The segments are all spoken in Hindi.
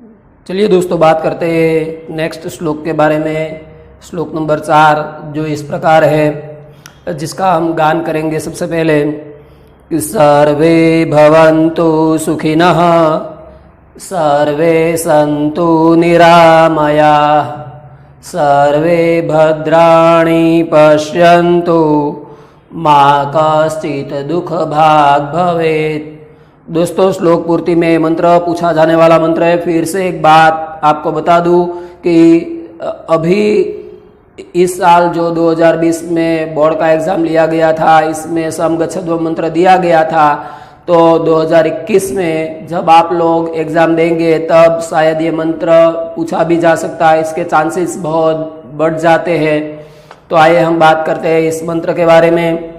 चलिए दोस्तों, बात करते हैं नेक्स्ट श्लोक के बारे में। श्लोक नंबर 4 जो इस प्रकार है, जिसका हम गान करेंगे सबसे पहले कि सर्वे भवन्तु सुखिनः सर्वे सन्तु निरामयाः सर्वे भद्राणि पश्यन्तु मा कश्चित् दुःखभाग् भवेत्। दोस्तों, श्लोक पूर्ति में मंत्र पूछा जाने वाला मंत्र है। फिर से एक बात आपको बता दूं कि अभी इस साल जो 2020 में बोर्ड का एग्जाम लिया गया था, इसमें समगच्छध्वम मंत्र दिया गया था। तो 2021 में जब आप लोग एग्जाम देंगे तब शायद ये मंत्र पूछा भी जा सकता है, इसके चांसेस बहुत बढ़ जाते हैं। तो आइए हम बात करते हैं इस मंत्र के बारे में,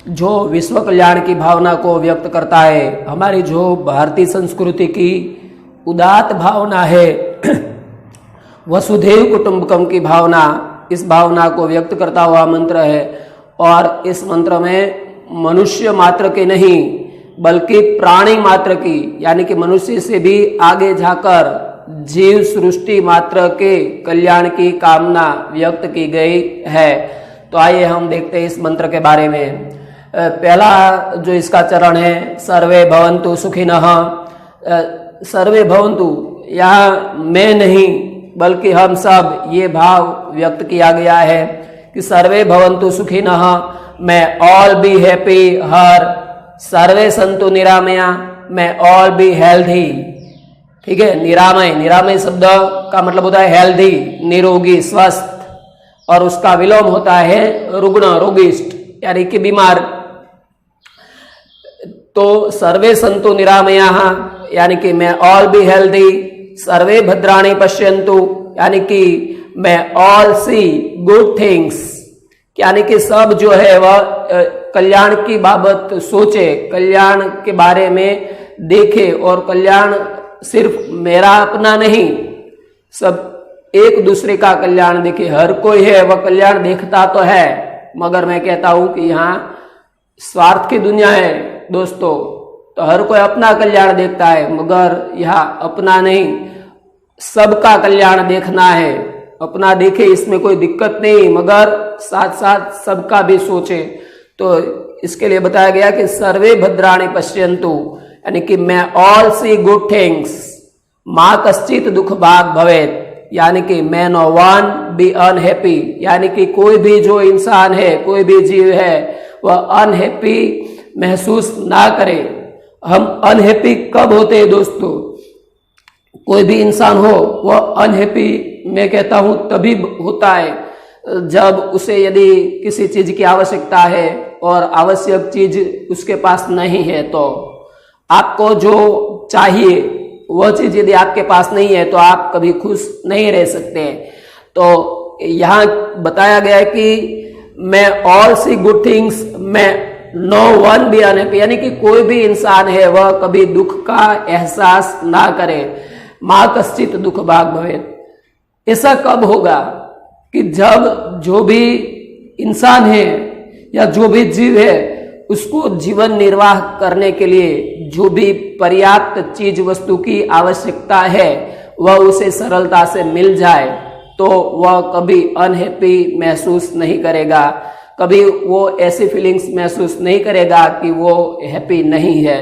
जो विश्व कल्याण की भावना को व्यक्त करता है। हमारी जो भारतीय संस्कृति की उदात्त भावना है, वसुधैव कुटुंबकम की भावना, इस भावना को व्यक्त करता हुआ मंत्र है। और इस मंत्र में मनुष्य मात्र के नहीं बल्कि प्राणी मात्र की, यानी कि मनुष्य से भी आगे जाकर जीव सृष्टि मात्र के कल्याण की कामना व्यक्त की गई है। तो आइए हम देखते हैं इस मंत्र के बारे में। पहला जो इसका चरण है, सर्वे भवन्तु सुखिनः। सर्वे भवन्तु, यहाँ मैं नहीं बल्कि हम सब, ये भाव व्यक्त किया गया है कि सर्वे भवन्तु सुखिनः, मैं ऑल बी हैप्पी हर, सर्वे सन्तु निरामया, मैं ऑल बी हेल्थी। ठीक है, निरामय, निरामय शब्द का मतलब होता है हेल्थी, निरोगी, स्वस्थ, और उसका विलोम होता है रुग्ण, रोगिष्ट, यानी कि बीमार। तो सर्वे सन्तु निरामयाः, यानी कि मैं ऑल बी हेल्थी, सर्वे भद्राणि पश्यन्तु, यानी कि मैं ऑल सी गुड थिंग्स, यानी कि सब जो है वह कल्याण की बाबत सोचे, कल्याण के बारे में देखे, और कल्याण सिर्फ मेरा अपना नहीं, सब एक दूसरे का कल्याण देखे। हर कोई है वह कल्याण देखता तो है, मगर मैं कहता हूं कि यहाँ स्वार्थ की दुनिया है दोस्तों। तो हर कोई अपना कल्याण देखता है, मगर यहाँ अपना नहीं, सबका कल्याण देखना है। अपना देखे इसमें कोई दिक्कत नहीं, मगर साथ साथ सबका भी सोचे। तो इसके लिए बताया गया कि सर्वे भद्राणि पश्यन्तु, यानी कि मैं ऑल सी गुड थिंग्स, मा कश्चित् दुख भाग भवेत्, यानी कि मैं नो वन बी अनहैप्पी, यानी कि कोई भी जो इंसान है, कोई भी जीव है, वह अनहैप्पी महसूस ना करे। हम अनहैप्पी कब होते हैं दोस्तों? कोई भी इंसान हो वह अनहैप्पी, मैं कहता हूं तभी होता है जब उसे यदि किसी चीज की आवश्यकता है और आवश्यक चीज उसके पास नहीं है। तो आपको जो चाहिए वह चीज यदि आपके पास नहीं है तो आप कभी खुश नहीं रह सकते। तो यहाँ बताया गया है कि मैं ऑल सी गुड थिंग्स, मैं नो वन बी अनहैप्पी, यानी कि कोई भी इंसान है वह कभी दुख का एहसास ना करे। माँ कश्चित् दुख भाग भवेत्, ऐसा कब होगा कि जब जो भी इंसान है या जो भी जीव है उसको जीवन निर्वाह करने के लिए जो भी पर्याप्त चीज वस्तु की आवश्यकता है वह उसे सरलता से मिल जाए, तो वह कभी अनहैप्पी महसूस नहीं करेगा, कभी वो ऐसी फीलिंग्स महसूस नहीं करेगा कि वो हैप्पी नहीं है।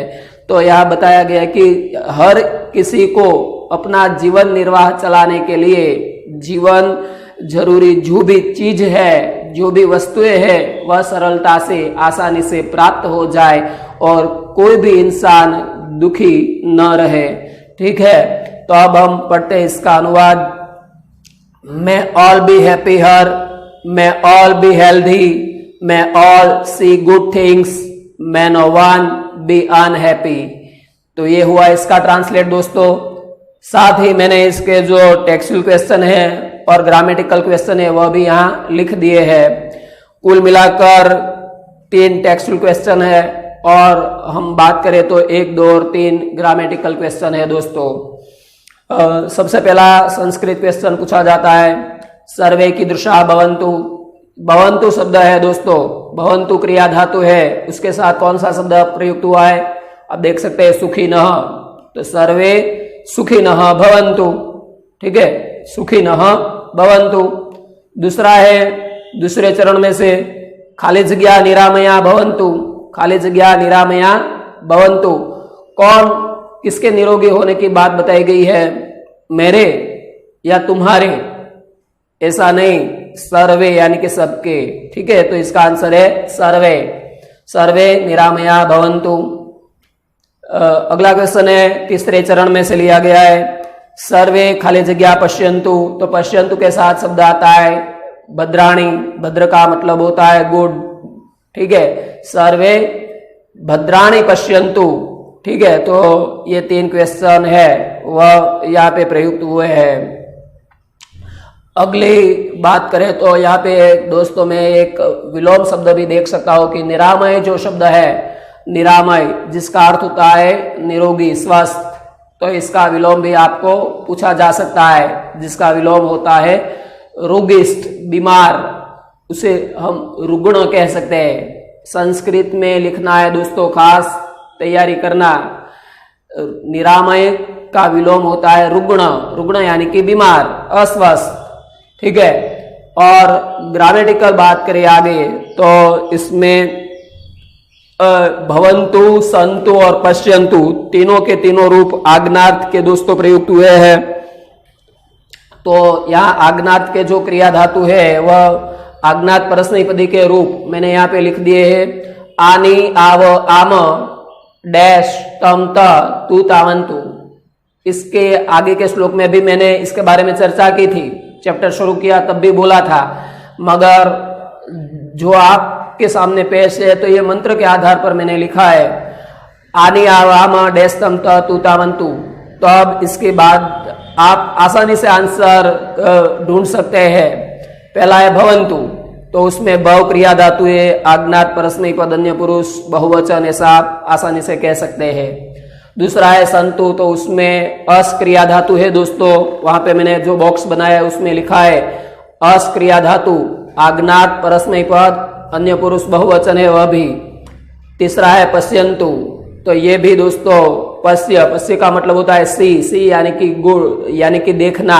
तो यह बताया गया कि हर किसी को अपना जीवन निर्वाह चलाने के लिए जीवन जरूरी जो भी चीज है, जो भी वस्तुएं है, वह सरलता से, आसानी से प्राप्त हो जाए और कोई भी इंसान दुखी न रहे। ठीक है, तो अब हम पढ़ते हैं इसका अनुवाद। मैं ऑल बी हैप्पी हर, मैं ऑल बी हेल्थी, मैं ऑल सी गुड थिंग्स, मैं नो वन बी अनहैप्पी। तो ये हुआ इसका ट्रांसलेट दोस्तों। साथ ही मैंने इसके जो टेक्सुअल क्वेश्चन है और ग्रामेटिकल क्वेश्चन है वह भी यहाँ लिख दिए हैं। कुल मिलाकर 3 टेक्सुअल क्वेश्चन है और हम बात करें तो 1, 2 और 3 ग्रामेटिकल क्वेश्चन है दोस्तों। सबसे पहला संस्कृत क्वेश्चन पूछा जाता है, सर्वे कीदृशा भवन्तु। भवन्तु शब्द है दोस्तों, भवन्तु क्रिया धातु है, उसके साथ कौन सा शब्द प्रयुक्त हुआ है? अब देख सकते हैं सुखिनः। तो सर्वे सुखिनः भवन्तु। ठीक है, सुखिनः भवन्तु। दूसरा है, दूसरे चरण में से खाली जगह निरामया भवन्तु, खाली जगह निरामया भवन्तु। कौन, किसके निरोगी होने की बात बताई गई है? मेरे या तुम्हारे? ऐसा नहीं, सर्वे यानी कि सबके। ठीक है, तो इसका आंसर है सर्वे, सर्वे निरामया भवन्तु। अगला क्वेश्चन है, तीसरे चरण में से लिया गया है। सर्वे खाली जगह पश्यन्तु, तो पश्यन्तु के साथ शब्द आता है भद्राणी। भद्र का मतलब होता है गुड। ठीक है, सर्वे भद्राणी पश्यन्तु। ठीक है, तो ये 3 क्वेश्चन है वह यहाँ पे प्रयुक्त हुए हैं। अगली बात करें तो यहाँ पे दोस्तों में एक विलोम शब्द भी देख सकता हो कि निरामय जो शब्द है, निरामय जिसका अर्थ होता है निरोगी, स्वस्थ, तो इसका विलोम भी आपको पूछा जा सकता है, जिसका विलोम होता है रोगिष्ठ, बीमार, उसे हम रुग्ण कह सकते हैं। संस्कृत में लिखना है दोस्तों, खास तैयारी करना। निरामय का विलोम होता है रुग्ण, रुग्ण यानी कि बीमार, अस्वस्थ। ठीक है, और ग्रामेटिकल बात करें आगे तो इसमें भवन्तु, संतु और पश्यन्तु तीनों के तीनों रूप आज्ञार्थ के दोस्तों प्रयुक्त हुए हैं। तो यहाँ आज्ञार्थ के जो क्रिया धातु है वह आज्ञात परस्मैपदी के रूप मैंने यहाँ पे लिख दिए हैं। आनी, आव, आम, डैश, तम, त, तू, तावंतु। इसके आगे के श्लोक में भी मैंने इसके बारे में चर्चा की थी, चैप्टर शुरू किया तब भी बोला था, मगर जो आपके सामने पेश है तो ये मंत्र के आधार पर मैंने लिखा है। आनी, आव, आम, डैश, तम, त, तू, तावंतु। तो अब इसके बाद आप आसानी से आंसर ढूंढ सकते हैं। पहला है भवन्तु, तो उसमें भव क्रिया धातु है, आज्ञात परस्मैपद अन्य पुरुष बहुवचन, ऐसा आप आसानी से कह सकते हैं। दूसरा है संतु, तो उसमें अस क्रिया धातु है दोस्तों, वहां पे मैंने जो बॉक्स बनाया है उसमें लिखा है अस क्रिया धातु, आज्ञात परस्मैपद अन्य पुरुष बहुवचन है वह भी। तीसरा है पश्यन्तु, तो ये भी दोस्तों पश्य, पश्य का मतलब होता है सी यानी कि गुण यानी कि देखना।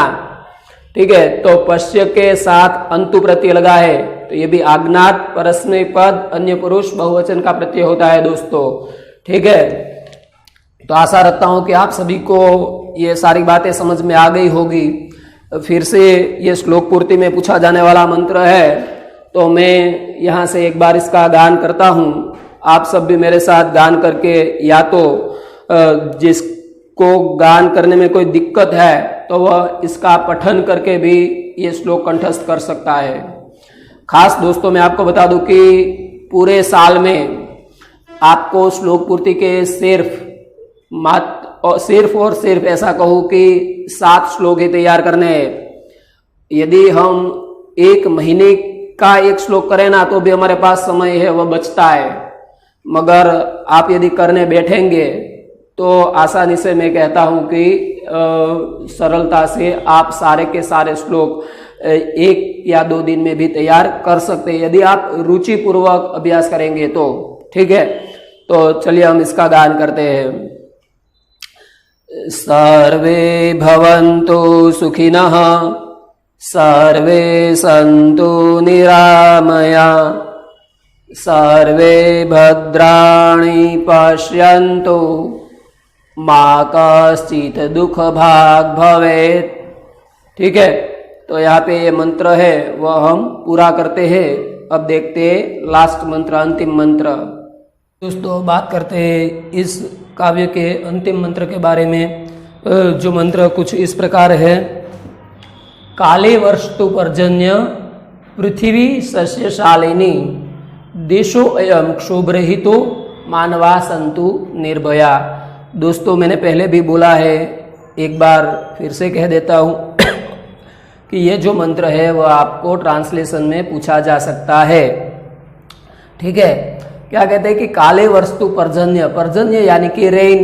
ठीक है, तो पश्य के साथ अंतु प्रत्यय लगा है, तो ये भी आज्ञात परस्मैपद अन्य पुरुष बहुवचन का प्रत्यय होता है दोस्तों। ठीक है, तो आशा रखता हूं कि आप सभी को ये सारी बातें समझ में आ गई होगी। फिर से ये श्लोक पूर्ति में पूछा जाने वाला मंत्र है, तो मैं यहाँ से एक बार इसका गान करता हूँ। आप सब भी मेरे साथ गान करके, या तो जिसको गान करने में कोई दिक्कत है तो वह इसका पठन करके भी ये श्लोक कंठस्थ कर सकता है। खास दोस्तों मैं आपको बता दूं कि पूरे साल में आपको श्लोक पूर्ति के सिर्फ और सिर्फ ऐसा कहूं कि 7 श्लोक ही तैयार करने हैं। यदि हम 1 महीने का 1 श्लोक करें ना तो भी हमारे पास समय है, वह बचता है। मगर आप यदि करने बैठेंगे तो आसानी से मैं कहता हूं कि सरलता से आप सारे के सारे श्लोक 1 या 2 दिन में भी तैयार कर सकते हैं, यदि आप रुचि पूर्वक अभ्यास करेंगे तो। ठीक है, तो चलिए हम इसका गान करते हैं। सर्वे भवन्तु सुखिनः, सर्वे सन्तु निरामया, सर्वे भद्राणि पश्यन्तु, मा कश्चित् दुःख भाग् भवेत्। ठीक है, तो यहाँ पे ये मंत्र है वह हम पूरा करते हैं। अब देखते हैं लास्ट मंत्र, अंतिम मंत्र। दोस्तों बात करते हैं इस काव्य के अंतिम मंत्र के बारे में। जो मंत्र कुछ इस प्रकार है। काले वर्षतु पर्जन्य पृथ्वी सस्यशालिनी, देशो अयम क्षोभरहितो मानवा संतु निर्भया। दोस्तों मैंने पहले भी बोला है, एक बार फिर से कह देता हूँ कि ये जो मंत्र है वह आपको ट्रांसलेशन में पूछा जा सकता है। ठीक है, क्या कहते हैं कि काले वस्तु पर्जन्य, पर्जन्य यानी कि रेन,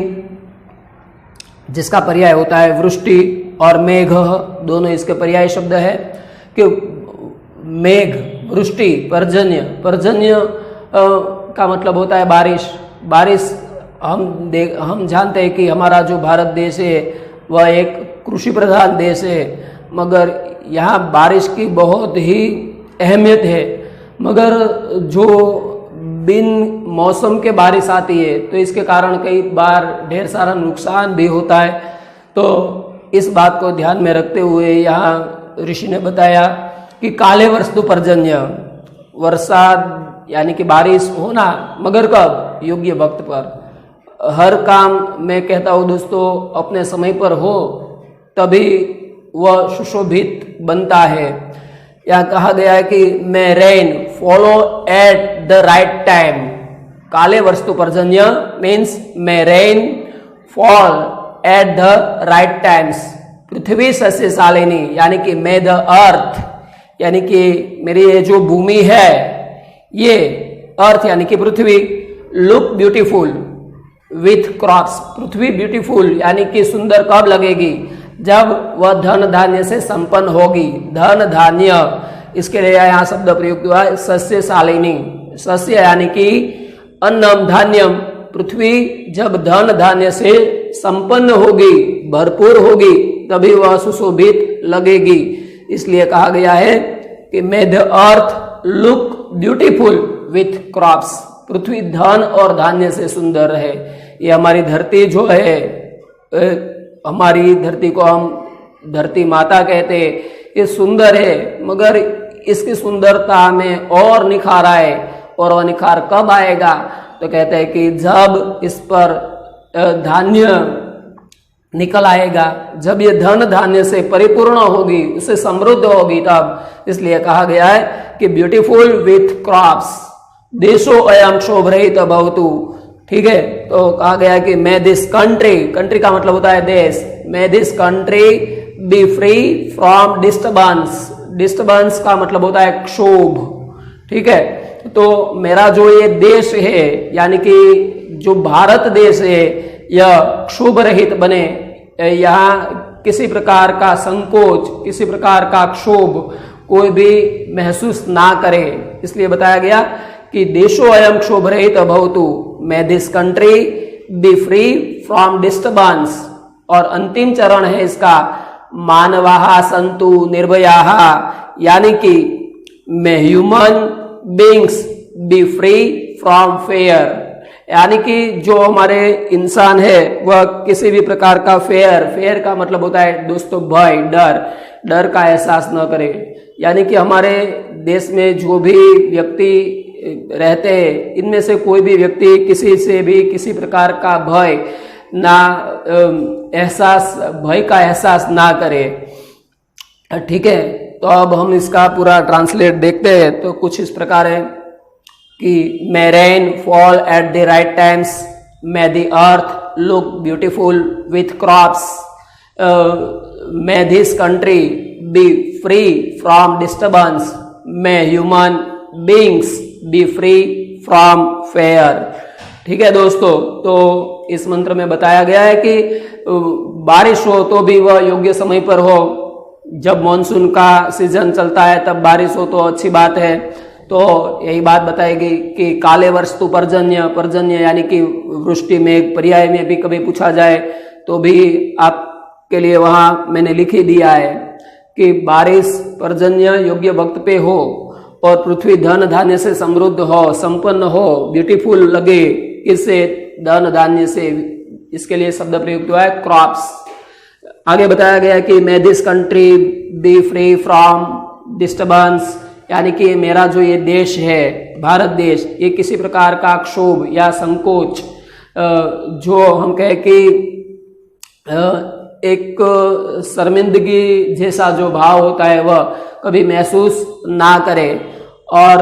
जिसका पर्याय होता है वृष्टि, और मेघ दोनों इसके पर्याय शब्द है। कि मेघ, वृष्टि, पर्जन्य, पर्जन्य का मतलब होता है बारिश। बारिश हम जानते हैं कि हमारा जो भारत देश है वह एक कृषि प्रधान देश है, मगर यहाँ बारिश की बहुत ही अहमियत है। मगर जो बिन मौसम के बारिश आती है तो इसके कारण कई बार ढेर सारा नुकसान भी होता है। तो इस बात को ध्यान में रखते हुए यहाँ ऋषि ने बताया कि काले वस्तु पर्जन्य, वर्षा यानी कि बारिश होना, मगर कब? योग्य वक्त पर। हर काम मैं कहता हूँ दोस्तों अपने समय पर हो तभी वह सुशोभित बनता है। यहाँ कहा गया है कि may rain follow at the right time. काले वस्तु पर्जन्य means may rain fall at the right times. पृथ्वी सस्यशालिनी यानी कि मे द अर्थ, यानी कि मेरी ये जो भूमि है, ये अर्थ यानी कि पृथ्वी, लुक ब्यूटीफुल विथ क्रॉप्स। पृथ्वी ब्यूटीफुल यानी कि सुंदर कब लगेगी? जब वह धन धान्य से संपन्न होगी। धन धान्य, इसके लिए यहाँ शब्द प्रयुक्त हुआ है सस्यशालिनी। सस्य यानी कि अन्नम धान्यम। पृथ्वी जब धन धान्य से संपन्न होगी, भरपूर होगी, तभी वह सुशोभित लगेगी। इसलिए कहा गया है कि may the earth look beautiful with crops. पृथ्वी धन और धान्य से सुंदर रहे। ये हमारी धरती जो है, हमारी धरती को हम धरती माता कहते हैं, ये सुंदर है, मगर इसकी सुंदरता में और निखार आए। और वह निखार कब आएगा? तो कहते हैं कि जब इस पर धान्य निकल आएगा, जब ये धन धान्य से परिपूर्ण होगी, उससे समृद्ध होगी तब। इसलिए कहा गया है कि ब्यूटीफुल विथ क्रॉप्स देशो अयम क्षोभरहित भवतु। ठीक है, तो कहा गया है कि मे दिस कंट्री, कंट्री का मतलब होता है देश, may this country be free from disturbance. Disturbance का मतलब होता है क्षोभ। ठीक है, तो मेरा जो ये देश है यानी कि जो भारत देश है, यह क्षोभ रहित बने। यहाँ किसी प्रकार का संकोच, किसी प्रकार का क्षोभ कोई भी महसूस ना करे। इसलिए बताया गया कि देशो अयम क्षोभ रहित भवतु, may this country be free from disturbance. और अंतिम चरण है इसका, मानवाहा संतु निर्भयाः, यानी कि may human beings be free from fear. यानी कि जो हमारे इंसान है वह किसी भी प्रकार का फेयर का मतलब होता है दोस्तों भय, डर का एहसास न करे। यानी कि हमारे देश में जो भी व्यक्ति रहते हैं, इनमें से कोई भी व्यक्ति किसी से भी किसी प्रकार का भय का एहसास ना करे। ठीक है, तो अब हम इसका पूरा ट्रांसलेट देखते हैं। तो कुछ इस प्रकार है कि may rain fall at the right times, may the earth look beautiful with crops, may this country be free from disturbance, may human beings be free from fear. ठीक है दोस्तों, तो इस मंत्र में बताया गया है कि बारिश हो तो भी वह योग्य समय पर हो। जब मॉनसून का सीजन चलता है तब बारिश हो तो अच्छी बात है। तो यही बात बताएगी कि काले वस्तु पर्जन्य यानी कि वृष्टि में पर्याय में भी कभी पूछा जाए तो भी आपके लिए वहां मैंने लिख ही दिया है कि बारिश पर्जन्य योग्य वक्त पे हो और पृथ्वी धन धान्य से समृद्ध हो, संपन्न हो, ब्यूटीफुल लगे। इससे धन धान्य से, इसके लिए शब्द प्रयुक्त हुआ है क्रॉप्स। आगे बताया गया कि may this country be free from disturbance, यानी कि मेरा जो ये देश है भारत देश, ये किसी प्रकार का क्षोभ या संकोच, जो हम कहे कि एक शर्मिंदगी जैसा जो भाव होता है वह कभी महसूस ना करे। और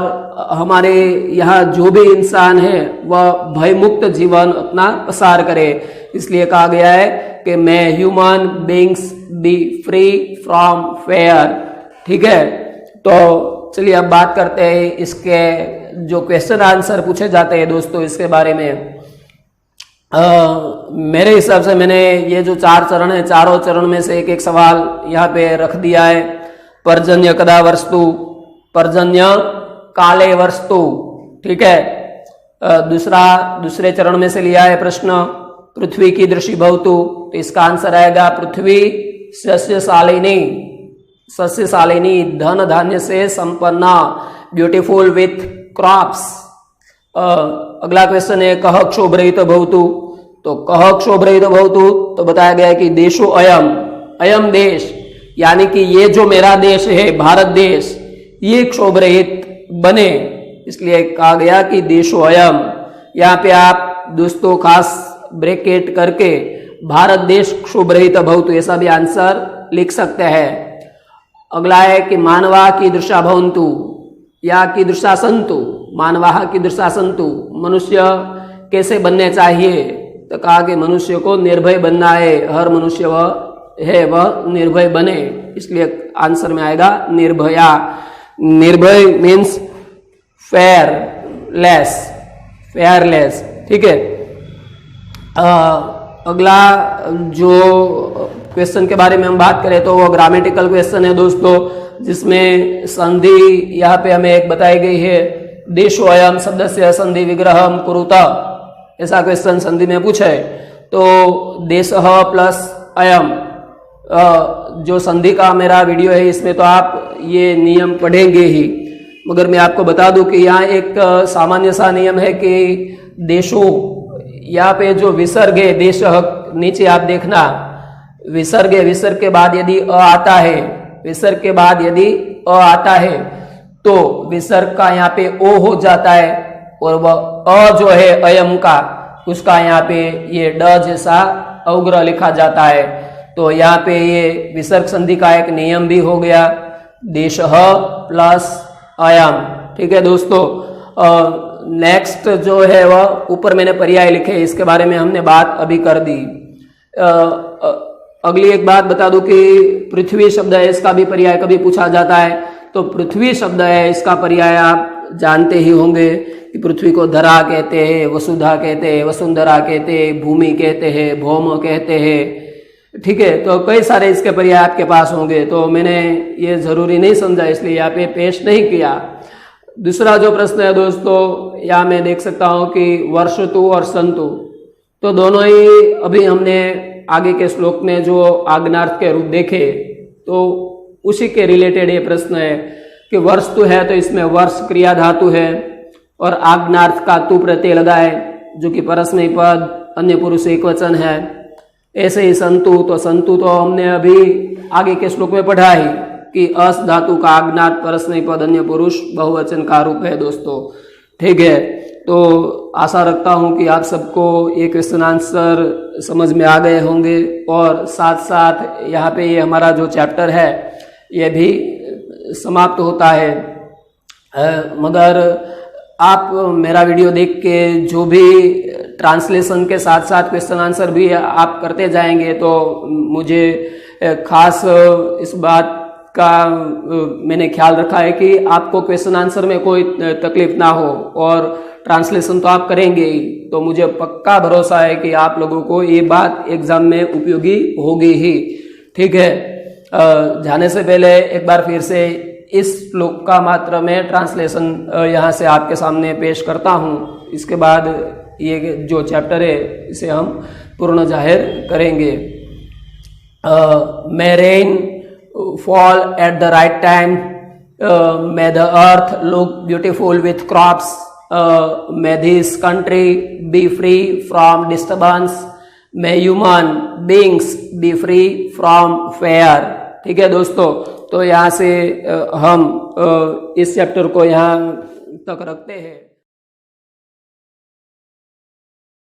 हमारे यहाँ जो भी इंसान है वह भयमुक्त जीवन अपना पसार करे। इसलिए कहा गया है कि may human beings be free from fear. ठीक है, तो चलिए अब बात करते हैं इसके जो क्वेश्चन आंसर पूछे जाते हैं दोस्तों, इसके बारे में। मेरे हिसाब से मैंने ये जो 4 चरण है, चारों चरण में से एक एक सवाल यहाँ पे रख दिया है। पर्जन्य कदा वस्तु, पर्जन्य काले वस्तु। ठीक है, दूसरे चरण में से लिया है प्रश्न पृथ्वी कीदृशी भवतु, तो इसका आंसर आएगा पृथ्वी सस्यशालिनी, सस्यशालिनी, धन धान्य से संपन्ना, ब्यूटीफुल विथ क्रॉप्स। अगला क्वेश्चन है कह क्षोभरहित भवतु, तो कह क्षोभरहित भवतु तो बताया गया है कि देशो अयम, अयम देश यानी कि ये जो मेरा देश है भारत देश, ये क्षोभरहित बने, इसलिए कहा गया कि देशो अयम। यहाँ पे आप दोस्तों खास ब्रैकेट करके भारत देश क्षोभरहित भवतु ऐसा भी आंसर लिख सकते हैं। अगला है कि मानवा कीदृशा भवन्तु या कीदृशा सन्तु, मानवा कीदृशा सन्तु, मनुष्य कैसे बनने चाहिए, तो कहा कि मनुष्य को निर्भय बनना है, हर मनुष्य वह है वह निर्भय बने, इसलिए आंसर में आएगा निर्भया। निर्भय मीन्स फेयरलेस, फेयरलेस, ठीक है। अगला जो क्वेश्चन के बारे में हम बात करें तो वो ग्रामेटिकल क्वेश्चन है दोस्तों, जिसमें संधि यहाँ पे हमें एक बताई गई है, देशो अयम शब्द से संधि विग्रहम कुरुत, ऐसा क्वेश्चन संधि में पूछा है। तो देशः प्लस अयम, जो संधि का मेरा वीडियो है इसमें तो आप ये नियम पढ़ेंगे ही, मगर मैं आपको बता दूं कि यहाँ एक सामान्य सा नियम है कि देशों, यहाँ पे जो विसर्ग है देश, नीचे आप देखना विसर्ग है, विसर्ग के बाद यदि अ आता है, विसर्ग के बाद यदि अ आता है तो विसर्ग का यहाँ पे ओ हो जाता है, और वह अ जो है अयम का, उसका यहाँ पे ये ड जैसा अवग्रह लिखा जाता है। तो यहाँ पे ये विसर्ग संधि का एक नियम भी हो गया, देशः प्लस अयम, ठीक है दोस्तों। नेक्स्ट जो है वह ऊपर मैंने पर्याय लिखे, इसके बारे में हमने बात अभी कर दी। अगली एक बात बता दूं कि पृथ्वी शब्द है, इसका भी पर्याय कभी पूछा जाता है, तो पृथ्वी शब्द है इसका पर्याय आप जानते ही होंगे कि पृथ्वी को धरा कहते हैं, वसुधा कहते हैं, वसुंधरा कहते हैं, भूमि कहते हैं, भौम कहते हैं, ठीक है। तो कई सारे इसके पर्याय आपके पास होंगे, तो मैंने ये जरूरी नहीं समझा इसलिए यहाँ पे पेश नहीं किया। दूसरा जो प्रश्न है दोस्तों, यहाँ मैं देख सकता हूँ कि वर्षतु और संतु, तो दोनों ही अभी हमने आगे के श्लोक में जो आग्नार्थ के रूप देखे, तो उसी के रिलेटेड ये प्रश्न है कि वर्षतु है तो इसमें वर्ष क्रिया धातु है, और आग्नार्थ का तु प्रत्यय लगा है जो कि परस्मैपदी पद, अन्य पुरुष एकवचन है। ऐसे ही संतु, तो संतु तो हमने अभी आगे के श्लोक में पढ़ा ही कि अस धातु का आग्नार्थ परस्मैपदी पद अन्य पुरुष बहुवचन का रूप है दोस्तों, ठीक है। तो आशा रखता हूं कि आप सबको ये क्वेश्चन आंसर समझ में आ गए होंगे, और साथ साथ यहाँ पे ये हमारा जो चैप्टर है ये भी समाप्त होता है। मगर आप मेरा वीडियो देख के जो भी ट्रांसलेशन के साथ साथ क्वेश्चन आंसर भी आप करते जाएंगे, तो मुझे खास इस बात का मैंने ख्याल रखा है कि आपको क्वेश्चन आंसर में कोई तकलीफ ना हो, और ट्रांसलेशन तो आप करेंगे ही, तो मुझे पक्का भरोसा है कि आप लोगों को ये बात एग्जाम में उपयोगी होगी ही, ठीक है। जाने से पहले एक बार फिर से इस श्लोक का मात्र मैं ट्रांसलेशन यहाँ से आपके सामने पेश करता हूँ, इसके बाद ये जो चैप्टर है इसे हम पूर्ण जाहिर करेंगे। May rain fall at the right time, may the earth look beautiful with crops, may this country be free from disturbance, may human beings be free from fear। ठीक है दोस्तों, तो यहाँ से हम इस चैप्टर को यहाँ तक रखते हैं।